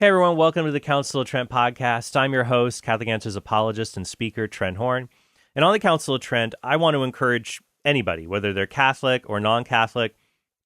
Hey everyone, welcome to the Council of Trent podcast. I'm your host, Catholic Answers apologist and speaker, Trent Horn. And on the Council of Trent, I want to encourage anybody, whether they're Catholic or non-Catholic,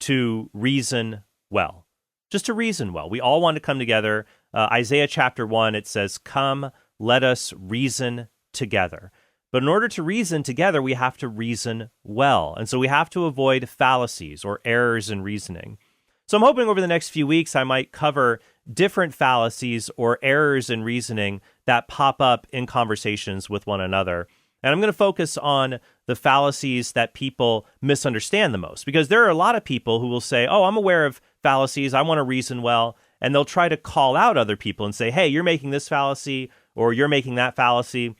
to reason well. Just to reason well. We all want to come together. Isaiah chapter 1, it says, "Come, let us reason together." But in order to reason together, we have to reason well. And so we have to avoid fallacies or errors in reasoning. So I'm hoping over the next few weeks, I might cover different fallacies or errors in reasoning that pop up in conversations with one another. And I'm going to focus on the fallacies that people misunderstand the most, because there are a lot of people who will say, oh, I'm aware of fallacies, I want to reason well, and they'll try to call out other people and say, hey, you're making this fallacy or you're making that fallacy,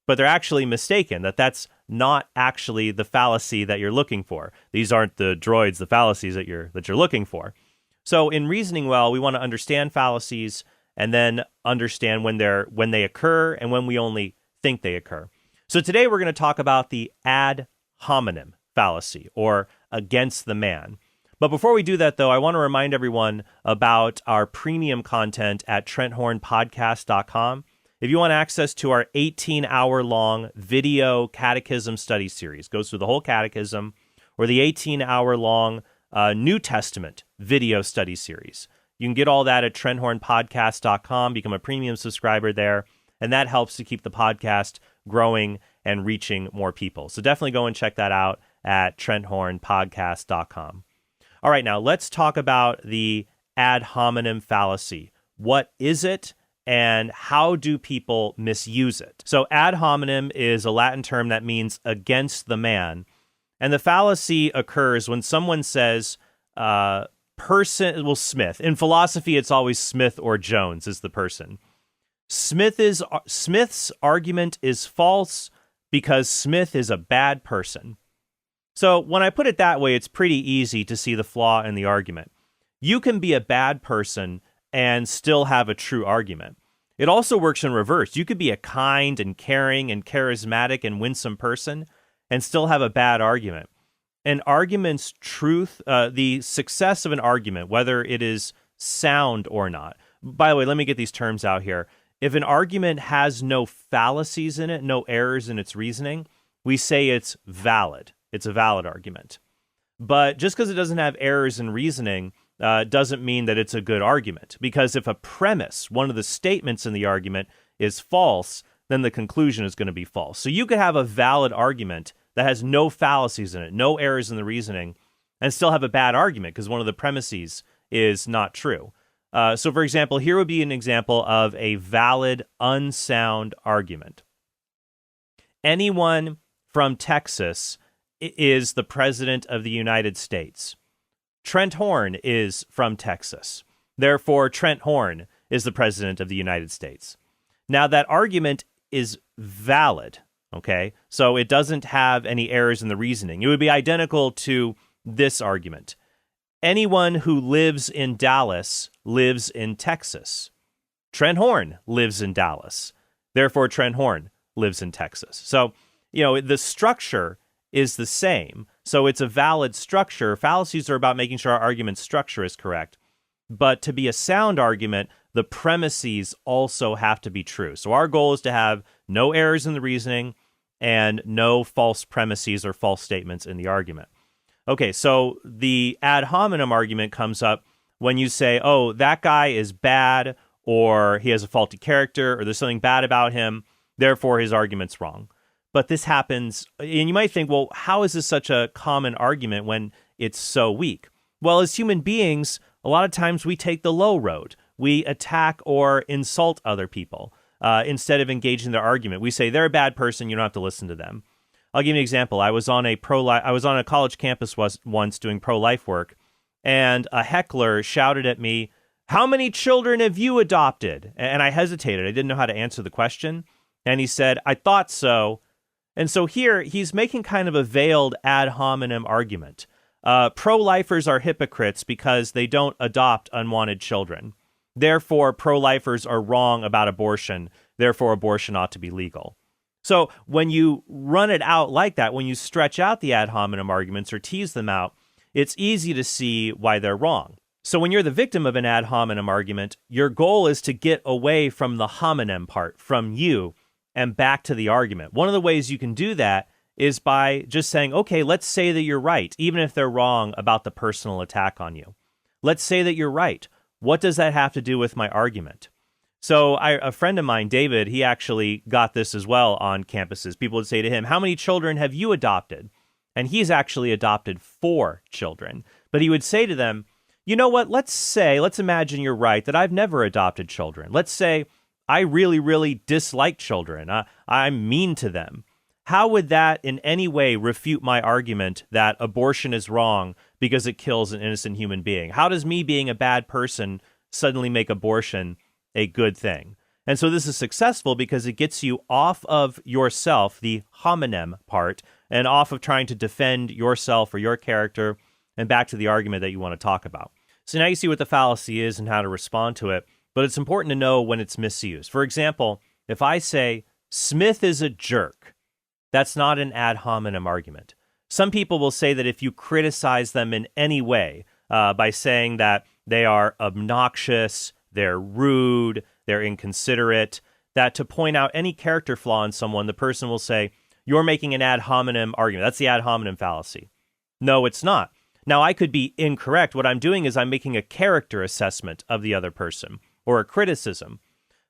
but they're actually mistaken, that's not actually the fallacy that you're looking for. These aren't the droids, the fallacies that you're looking for. So in reasoning well, we want to understand fallacies and then understand when they occur and when we only think they occur. So today we're going to talk about the ad hominem fallacy, or against the man. But before we do that, though, I want to remind everyone about our premium content at TrentHornPodcast.com. If you want access to our 18-hour-long video catechism study series, goes through the whole catechism, or the 18-hour-long New Testament video study series, you can get all that at TrentHornPodcast.com, become a premium subscriber there, and that helps to keep the podcast growing and reaching more people. So definitely go and check that out at TrentHornPodcast.com. All right, now let's talk about the ad hominem fallacy. What is it? And how do people misuse it? So ad hominem is a Latin term that means against the man. And the fallacy occurs when someone says, Smith. In philosophy, it's always Smith or Jones is the person. Smith's argument is false because Smith is a bad person. So when I put it that way, it's pretty easy to see the flaw in the argument. You can be a bad person and still have a true argument. It also works in reverse. You could be a kind and caring and charismatic and winsome person and still have a bad argument. An argument's truth, the success of an argument, whether it is sound or not. By the way, let me get these terms out here. If an argument has no fallacies in it, no errors in its reasoning, we say it's valid. It's a valid argument. But just because it doesn't have errors in reasoning doesn't mean that it's a good argument. Because if a premise, one of the statements in the argument, is false, then the conclusion is going to be false. So you could have a valid argument that has no fallacies in it, no errors in the reasoning, and still have a bad argument because one of the premises is not true. So for example, here would be an example of a valid, unsound argument. Anyone from Texas is the president of the United States. Trent Horn is from Texas. Therefore, Trent Horn is the president of the United States. Now, that argument is valid, okay? So it doesn't have any errors in the reasoning. It would be identical to this argument. Anyone who lives in Dallas lives in Texas. Trent Horn lives in Dallas. Therefore, Trent Horn lives in Texas. So, the structure is the same. So it's a valid structure. Fallacies are about making sure our argument structure is correct. But to be a sound argument, the premises also have to be true. So our goal is to have no errors in the reasoning and no false premises or false statements in the argument. Okay, so the ad hominem argument comes up when you say, oh, that guy is bad, or he has a faulty character, or there's something bad about him, therefore his argument's wrong. But this happens, and you might think, well, how is this such a common argument when it's so weak? Well, as human beings, a lot of times we take the low road. We attack or insult other people instead of engaging their argument. We say, they're a bad person, you don't have to listen to them. I'll give you an example. I was on a college campus once doing pro-life work, and a heckler shouted at me, "How many children have you adopted?" And I hesitated. I didn't know how to answer the question. And he said, "I thought so." And so here, he's making kind of a veiled ad hominem argument. Pro-lifers are hypocrites because they don't adopt unwanted children. Therefore, pro-lifers are wrong about abortion. Therefore, abortion ought to be legal. So when you run it out like that, when you stretch out the ad hominem arguments or tease them out, it's easy to see why they're wrong. So when you're the victim of an ad hominem argument, your goal is to get away from the hominem part, from you, and back to the argument. One of the ways you can do that is by just saying, okay, let's say that you're right, even if they're wrong about the personal attack on you. Let's say that you're right. What does that have to do with my argument? So a friend of mine, David, he actually got this as well on campuses. People would say to him, how many children have you adopted? And he's actually adopted 4 children. But he would say to them, you know what, let's imagine you're right, that I've never adopted children. Let's say I really, really dislike children. I'm mean to them. How would that in any way refute my argument that abortion is wrong because it kills an innocent human being? How does me being a bad person suddenly make abortion a good thing? And so this is successful because it gets you off of yourself, the hominem part, and off of trying to defend yourself or your character and back to the argument that you want to talk about. So now you see what the fallacy is and how to respond to it, but it's important to know when it's misused. For example, if I say, Smith is a jerk, that's not an ad hominem argument. Some people will say that if you criticize them in any way, by saying that they are obnoxious, they're rude, they're inconsiderate, that to point out any character flaw in someone, the person will say, you're making an ad hominem argument. That's the ad hominem fallacy. No, it's not. Now, I could be incorrect. What I'm doing is I'm making a character assessment of the other person, or a criticism.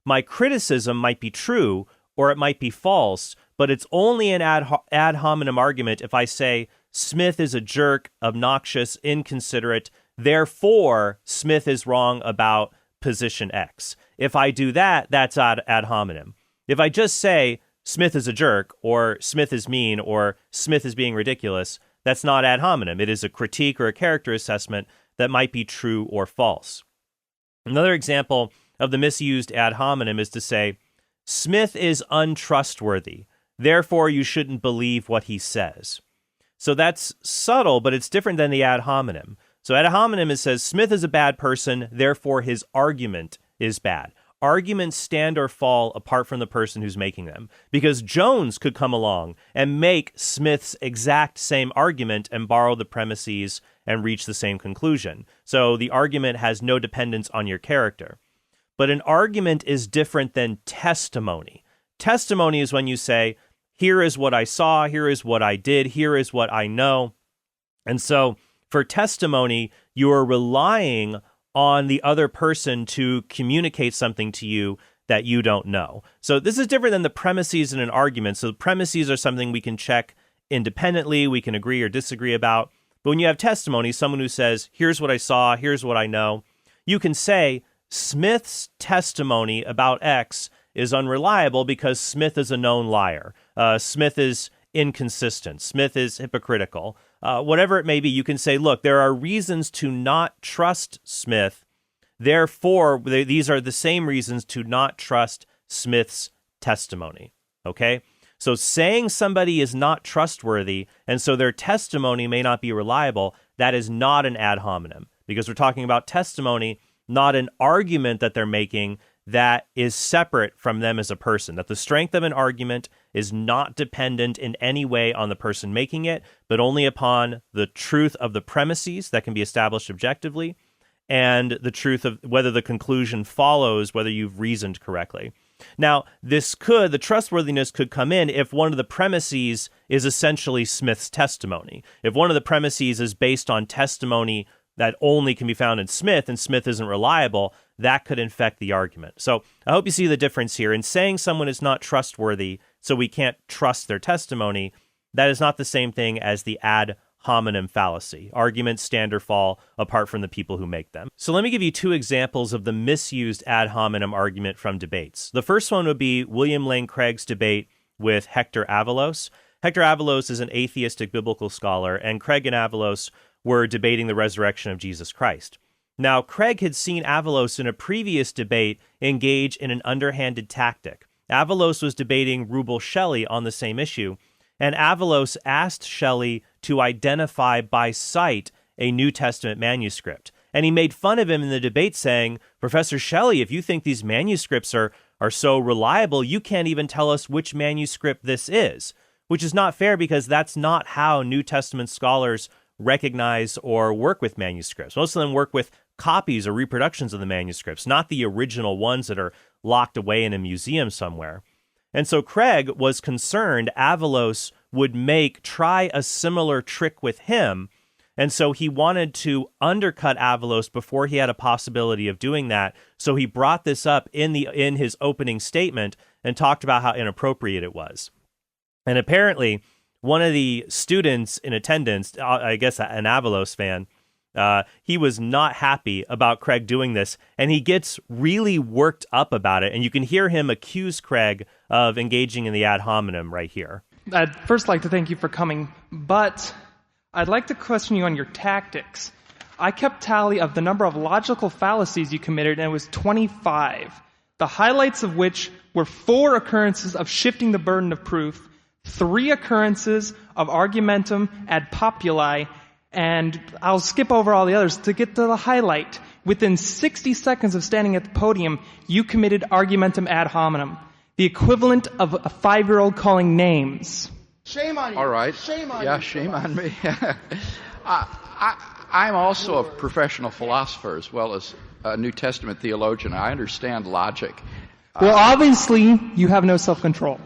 My criticism might be true, or it might be false, but it's only an ad hominem argument if I say, Smith is a jerk, obnoxious, inconsiderate, therefore Smith is wrong about position X. If I do that, that's ad hominem. If I just say, Smith is a jerk, or Smith is mean, or Smith is being ridiculous, that's not ad hominem. It is a critique or a character assessment that might be true or false. Another example of the misused ad hominem is to say, Smith is untrustworthy, therefore you shouldn't believe what he says. So that's subtle, but it's different than the ad hominem. So ad hominem, it says, Smith is a bad person, therefore his argument is bad. Arguments stand or fall apart from the person who's making them, because Jones could come along and make Smith's exact same argument and borrow the premises and reach the same conclusion. So the argument has no dependence on your character. But an argument is different than testimony. Testimony is when you say, here is what I saw, here is what I did, here is what I know. And so for testimony, you are relying on the other person to communicate something to you that you don't know. So this is different than the premises in an argument. So the premises are something we can check independently, we can agree or disagree about. But when you have testimony, someone who says, here's what I saw, here's what I know, you can say, Smith's testimony about X is unreliable because Smith is a known liar. Smith is inconsistent. Smith is hypocritical. Whatever it may be, you can say, look, there are reasons to not trust Smith. Therefore, these are the same reasons to not trust Smith's testimony. Okay? So saying somebody is not trustworthy, and so their testimony may not be reliable, that is not an ad hominem, because we're talking about testimony, not an argument that they're making that is separate from them as a person, that the strength of an argument is not dependent in any way on the person making it, but only upon the truth of the premises that can be established objectively, and the truth of whether the conclusion follows, whether you've reasoned correctly. Now, the trustworthiness could come in if one of the premises is essentially Smith's testimony. If one of the premises is based on testimony that only can be found in Smith, and Smith isn't reliable, that could infect the argument. So I hope you see the difference here. In saying someone is not trustworthy, so we can't trust their testimony, that is not the same thing as the ad hominem fallacy. Arguments stand or fall apart from the people who make them. So let me give you 2 examples of the misused ad hominem argument from debates. The first one would be William Lane Craig's debate with Hector Avalos. Hector Avalos is an atheistic biblical scholar, and Craig and Avalos were debating the resurrection of Jesus Christ. Now, Craig had seen Avalos in a previous debate engage in an underhanded tactic. Avalos was debating Rubel Shelley on the same issue, and Avalos asked Shelley to identify by sight a New Testament manuscript. And he made fun of him in the debate, saying, Professor Shelley, if you think these manuscripts are so reliable, you can't even tell us which manuscript this is, which is not fair because that's not how New Testament scholars recognize or work with manuscripts. Most of them work with copies or reproductions of the manuscripts, not the original ones that are locked away in a museum somewhere. And so Craig was concerned Avalos would try a similar trick with him. And so he wanted to undercut Avalos before he had a possibility of doing that. So he brought this up in his opening statement and talked about how inappropriate it was. And apparently, one of the students in attendance, I guess an Avalos fan, he was not happy about Craig doing this, and he gets really worked up about it. And you can hear him accuse Craig of engaging in the ad hominem right here. I'd first like to thank you for coming, but I'd like to question you on your tactics. I kept tally of the number of logical fallacies you committed, and it was 25. The highlights of which were 4 occurrences of shifting the burden of proof, 3 occurrences of argumentum ad populi, and I'll skip over all the others to get to the highlight. Within 60 seconds of standing at the podium, you committed argumentum ad hominem, the equivalent of a 5-year-old calling names. Shame on you. All right. Shame on you. Yeah, shame on me. I'm also a professional philosopher as well as a New Testament theologian. I understand logic. Well, obviously, you have no self-control.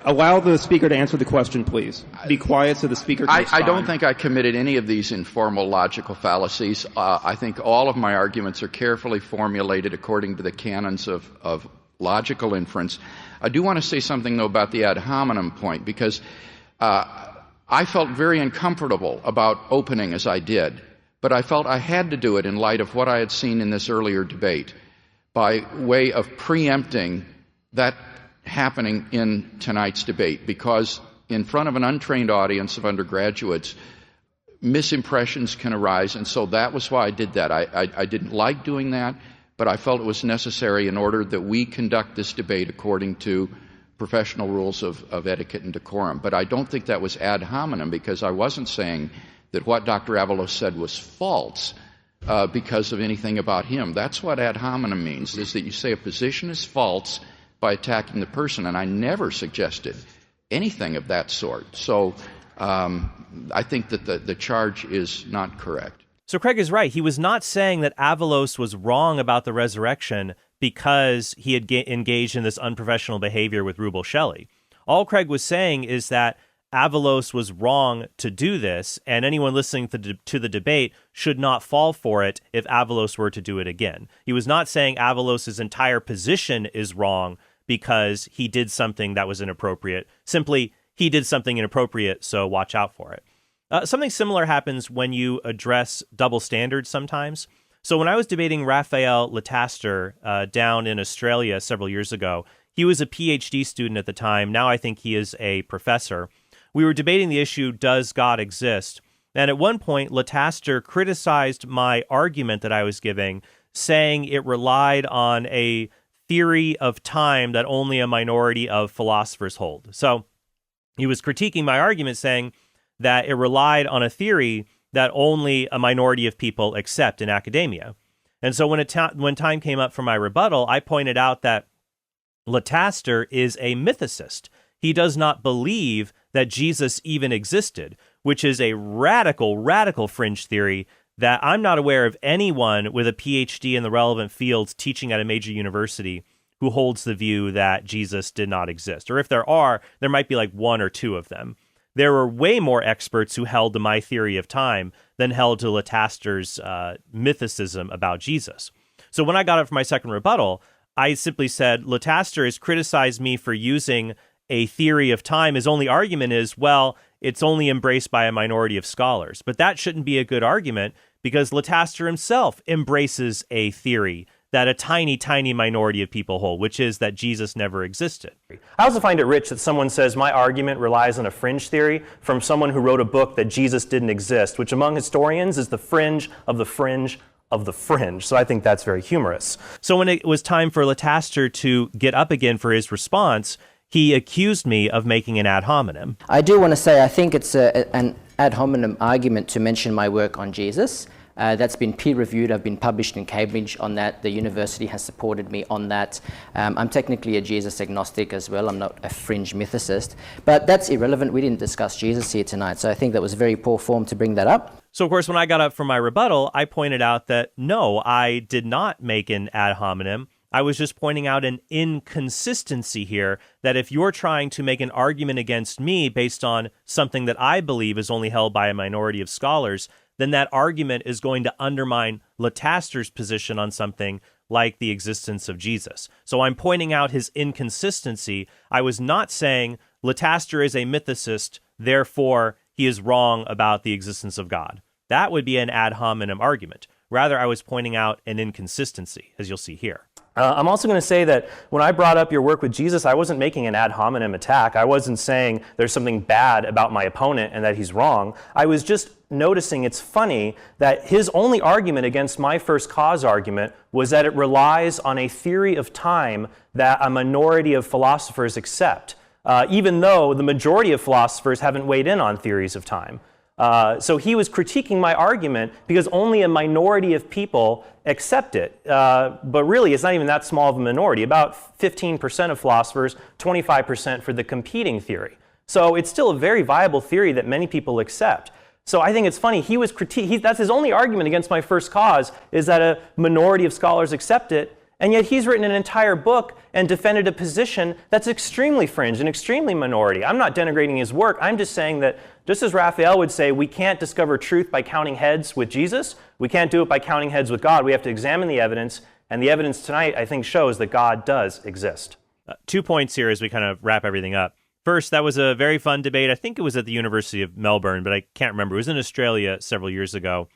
Allow the speaker to answer the question, please. Be quiet so the speaker can respond. I don't think I committed any of these informal logical fallacies. I think all of my arguments are carefully formulated according to the canons of logical inference. I do want to say something, though, about the ad hominem point, because I felt very uncomfortable about opening as I did, but I felt I had to do it in light of what I had seen in this earlier debate, by way of preempting that happening in tonight's debate, because in front of an untrained audience of undergraduates, misimpressions can arise, and so that was why I did that. I didn't like doing that, but I felt it was necessary in order that we conduct this debate according to professional rules of etiquette and decorum. But I don't think that was ad hominem, because I wasn't saying that what Dr. Avalos said was false because of anything about him. That's what ad hominem means, is that you say a position is false by attacking the person, and I never suggested anything of that sort. So I think that the charge is not correct. So Craig is right. He was not saying that Avalos was wrong about the resurrection because he had engaged in this unprofessional behavior with Rubel Shelley. All Craig was saying is that Avalos was wrong to do this, and anyone listening to the debate should not fall for it if Avalos were to do it again. He was not saying Avalos' entire position is wrong because he did something that was inappropriate. Simply, he did something inappropriate, so watch out for it. Something similar happens when you address double standards sometimes. So when I was debating Raphael Lataster down in Australia several years ago, he was a PhD student at the time. Now I think he is a professor. We were debating the issue, does God exist? And at one point, Lataster criticized my argument that I was giving, saying it relied on a theory of time that only a minority of philosophers hold. So he was critiquing my argument, saying that it relied on a theory that only a minority of people accept in academia. And so when time came up for my rebuttal, I pointed out that Lataster is a mythicist. He does not believe that Jesus even existed, which is a radical fringe theory that I'm not aware of anyone with a PhD in the relevant fields teaching at a major university who holds the view that Jesus did not exist. Or if there are, there might be like 1 or 2 of them. There were way more experts who held to my theory of time than held to Lataster's mythicism about Jesus. So when I got up for my second rebuttal, I simply said, Lataster has criticized me for using a theory of time. His only argument is, well, it's only embraced by a minority of scholars. But that shouldn't be a good argument, because Lataster himself embraces a theory that a tiny minority of people hold, which is that Jesus never existed. I also find it rich that someone says my argument relies on a fringe theory from someone who wrote a book that Jesus didn't exist, which among historians is the fringe of the fringe of the fringe. So I think that's very humorous. So when it was time for Lataster to get up again for his response, he accused me of making an ad hominem. I do want to say I think it's an ad hominem argument to mention my work on Jesus. That's been peer-reviewed. I've been published in Cambridge on that. The university has supported me on that. I'm technically a Jesus agnostic as well. I'm not a fringe mythicist. But that's irrelevant. We didn't discuss Jesus here tonight, so I think that was very poor form to bring that up. So, of course, when I got up for my rebuttal, I pointed out that, no, I did not make an ad hominem. I was just pointing out an inconsistency here, that if you're trying to make an argument against me based on something that I believe is only held by a minority of scholars, then that argument is going to undermine Lataster's position on something like the existence of Jesus. So I'm pointing out his inconsistency. I was not saying Lataster is a mythicist, therefore he is wrong about the existence of God. That would be an ad hominem argument. Rather, I was pointing out an inconsistency, as you'll see here. I'm also going to say that when I brought up your work with Jesus, I wasn't making an ad hominem attack. I wasn't saying there's something bad about my opponent and that he's wrong. I was just noticing it's funny that his only argument against my first cause argument was that it relies on a theory of time that a minority of philosophers accept, even though the majority of philosophers haven't weighed in on theories of time. So he was critiquing my argument because only a minority of people accept it. But really, it's not even that small of a minority. About 15% of philosophers, 25% for the competing theory. So it's still a very viable theory that many people accept. So I think it's funny, he was that's his only argument against my first cause, is that a minority of scholars accept it. And yet he's written an entire book and defended a position that's extremely fringe and extremely minority. I'm not denigrating his work. I'm just saying that, just as Raphael would say, we can't discover truth by counting heads with Jesus. We can't do it by counting heads with God. We have to examine the evidence. And the evidence tonight, I think, shows that God does exist. 2 points here as we kind of wrap everything up. First, that was a very fun debate. I think it was at the University of Melbourne, but I can't remember. It was in Australia several years ago.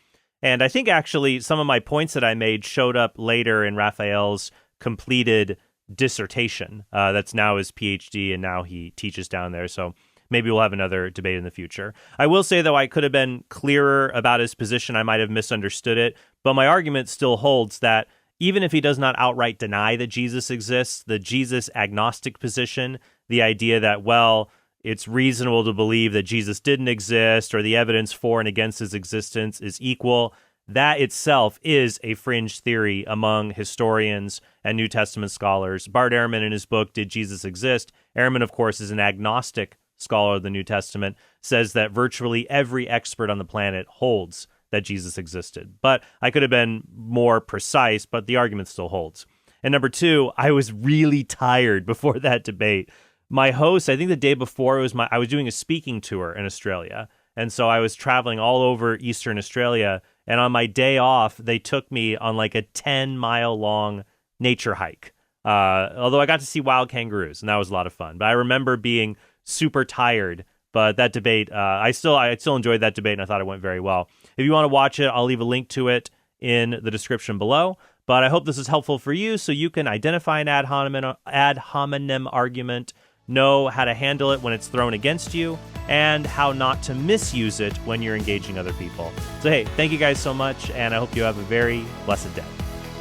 And I think actually some of my points that I made showed up later in Raphael's completed dissertation. That's now his PhD, and now he teaches down there. So maybe we'll have another debate in the future. I will say, though, I could have been clearer about his position. I might have misunderstood it. But my argument still holds that even if he does not outright deny that Jesus exists, the Jesus agnostic position, the idea that, well, it's reasonable to believe that Jesus didn't exist or the evidence for and against his existence is equal, that itself is a fringe theory among historians and New Testament scholars. Bart Ehrman, in his book, Did Jesus Exist? Ehrman, of course, is an agnostic scholar of the New Testament, says that virtually every expert on the planet holds that Jesus existed. But I could have been more precise, but the argument still holds. And number two, I was really tired before that debate. My host, I think the day before, I was doing a speaking tour in Australia. And so I was traveling all over Eastern Australia. And on my day off, they took me on like a 10-mile long nature hike. Although I got to see wild kangaroos, and that was a lot of fun. But I remember being super tired. But that debate, I still enjoyed that debate, and I thought it went very well. If you want to watch it, I'll leave a link to it in the description below. But I hope this is helpful for you so you can identify an ad hominem argument, know how to handle it when it's thrown against you, and how not to misuse it when you're engaging other people. So hey, thank you guys so much, and I hope you have a very blessed day.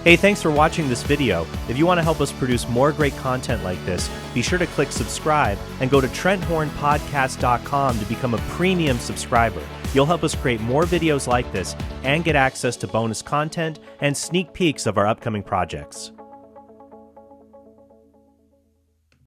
Hey, thanks for watching this video. If you want to help us produce more great content like this, be sure to click subscribe and go to TrentHornPodcast.com to become a premium subscriber. You'll help us create more videos like this and get access to bonus content and sneak peeks of our upcoming projects.